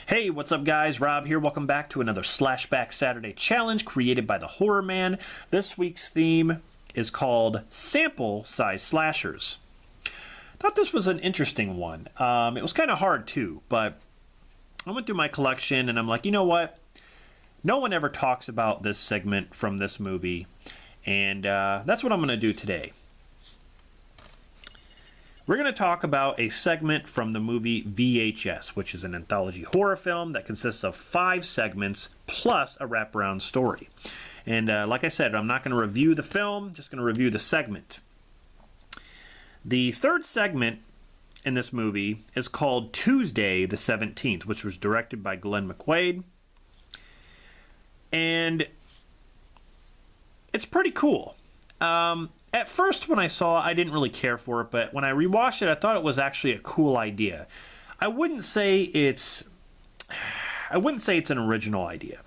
Hey, what's up guys? Rob here. Welcome back to another Slashback Saturday challenge created by The Horror Man. This week's theme is called Sample Size Slashers. Thought this was an interesting one. It was kind of hard too, but I went through my collection and I'm like, you know what? No one ever talks about this segment from this movie, and that's what I'm going to do today. We're going to talk about a segment from the movie VHS, which is an anthology horror film that consists of 5 segments plus a wraparound story. And like I said, I'm not going to review the film, just going to review the segment. The third segment in this movie is called Tuesday the 17th, which was directed by Glenn McQuaid. And it's pretty cool. At first, when I saw it, I didn't really care for it, but when I rewatched it, I thought it was actually a cool idea. I wouldn't say it's an original idea.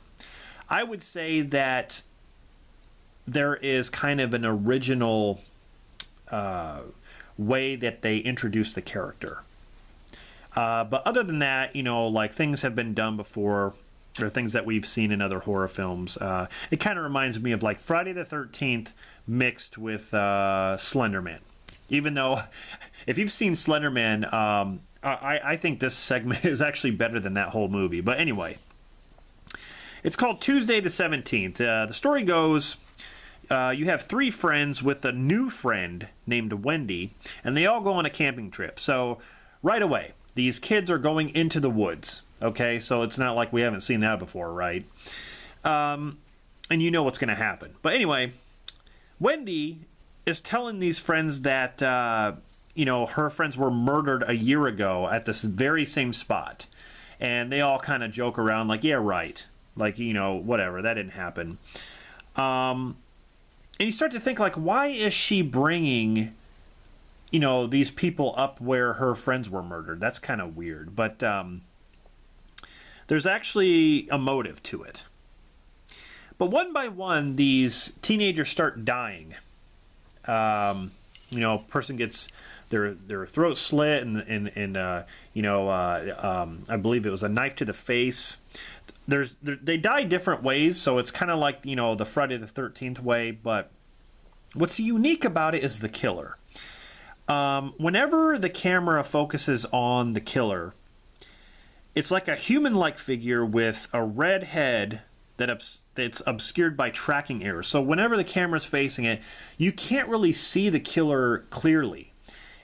I would say that there is kind of an original way that they introduce the character. But other than that, you know, like things have been done before, or things that we've seen in other horror films. It kind of reminds me of like Friday the 13th mixed with Slender Man. Even though, if you've seen Slender Man, I think this segment is actually better than that whole movie. But anyway, it's called Tuesday the 17th. The story goes, you have 3 friends with a new friend named Wendy, and they all go on a camping trip. So right away, these kids are going into the woods. Okay, so it's not like we haven't seen that before, right? And you know what's going to happen. But anyway, Wendy is telling these friends that, you know, her friends were murdered a year ago at this very same spot. And they all kind of joke around like, yeah, right. Like, you know, whatever, that didn't happen. And you start to think, like, why is she bringing, you know, these people up where her friends were murdered? That's kind of weird. But there's actually a motive to it. But one by one, these teenagers start dying. You know, person gets their throat slit, and you know, I believe it was a knife to the face. They die different ways, so it's kind of like, you know, the Friday the 13th way. But what's unique about it is the killer. Whenever the camera focuses on the killer, it's like a human-like figure with a red head that's obscured by tracking errors. So whenever the camera's facing it, you can't really see the killer clearly.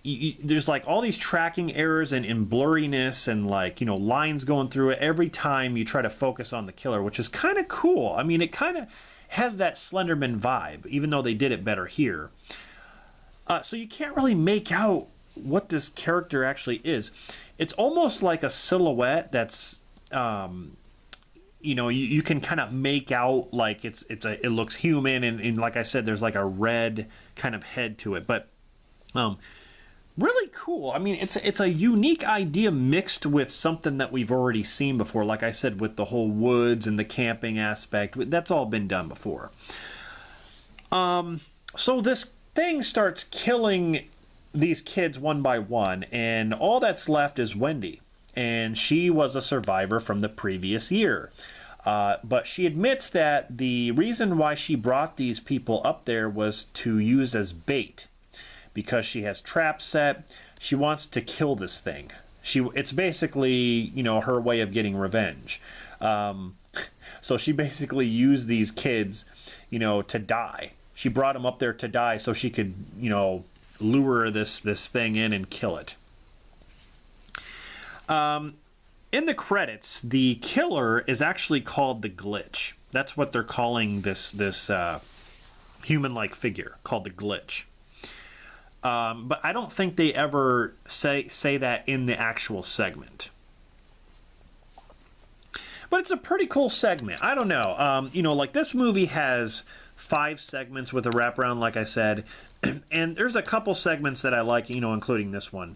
There's like all these tracking errors and blurriness and, like, you know, lines going through it every time you try to focus on the killer, which is kind of cool. I mean, it kind of has that Slenderman vibe, even though they did it better here. So you can't really make out what this character actually is. It's almost like a silhouette that's, you know, you can kind of make out like it looks human, and like I said, there's like a red kind of head to it. But really cool. I mean, it's a unique idea mixed with something that we've already seen before. Like I said, with the whole woods and the camping aspect, that's all been done before. So this thing starts killing these kids one by one, and all that's left is Wendy, and she was a survivor from the previous year. But she admits that the reason why she brought these people up there was to use as bait, because she has traps set. She wants to kill this thing. It's basically, you know, her way of getting revenge. So she basically used these kids, you know, to die. She brought them up there to die so she could, you know, lure this thing in and kill it. In the credits, the killer is actually called the Glitch. That's what they're calling this human-like figure, called the Glitch. But I don't think they ever say that in the actual segment. But it's a pretty cool segment. I don't know. You know, like, this movie has 5 segments with a wraparound, like I said. And there's a couple segments that I like, you know, including this one.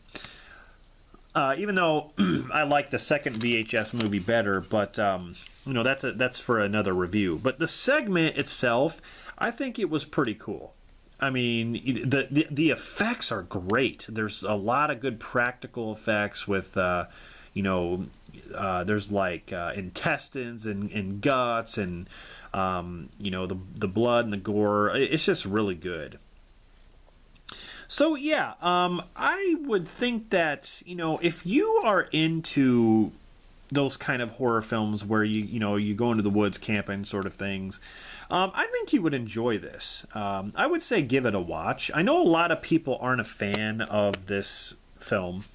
Even though I like the second VHS movie better, but you know, that's for another review. But the segment itself, I think it was pretty cool. I mean, the effects are great. There's a lot of good practical effects with there's like intestines and guts and the blood and the gore. It's just really good. So yeah, I would think that if you are into those kind of horror films where you go into the woods camping sort of things, I think you would enjoy this. I would say give it a watch. I know a lot of people aren't a fan of this film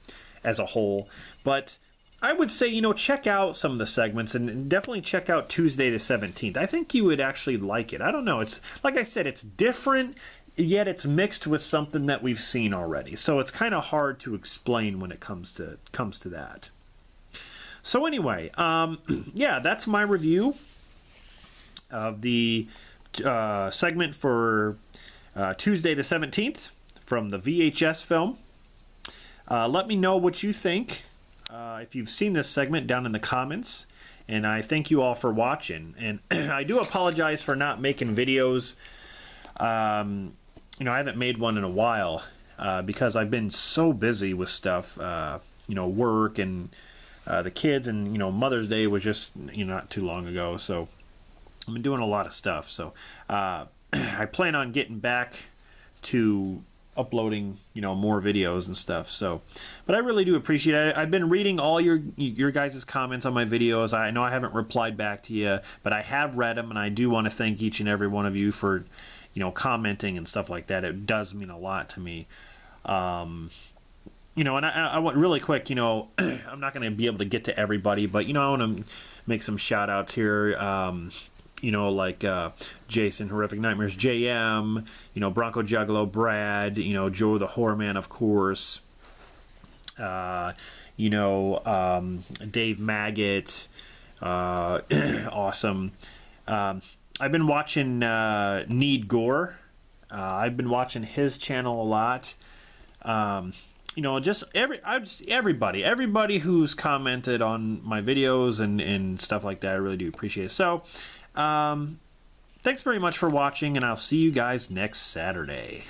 as a whole, but I would say check out some of the segments and definitely check out Tuesday the 17th. I think you would actually like it. I don't know. It's like I said, it's different, yet it's mixed with something that we've seen already. So it's kind of hard to explain when it comes to that. So anyway, yeah, that's my review of the segment for Tuesday the 17th from the VHS film. Let me know what you think if you've seen this segment down in the comments. And I thank you all for watching. And I do apologize for not making videos. I haven't made one in a while because I've been so busy with stuff, work and the kids, and Mother's Day was just not too long ago, so I've been doing a lot of stuff. So I plan on getting back to uploading more videos and stuff. So, but I really do appreciate it. I've been reading all your guys' comments on my videos. I know I haven't replied back to you, but I have read them, and I do want to thank each and every one of you for commenting and stuff like that. It does mean a lot to me. And I want really quick, I'm not going to be able to get to everybody, but, I want to make some shout outs here. Like Jason, Horrific Nightmares, JM, Bronco Juggalo, Brad, Joe the Horror Man, of course, Dave Maggot, awesome. I've been watching Need Gore. I've been watching his channel a lot. Everybody who's commented on my videos and stuff like that, I really do appreciate it. So, thanks very much for watching, and I'll see you guys next Saturday.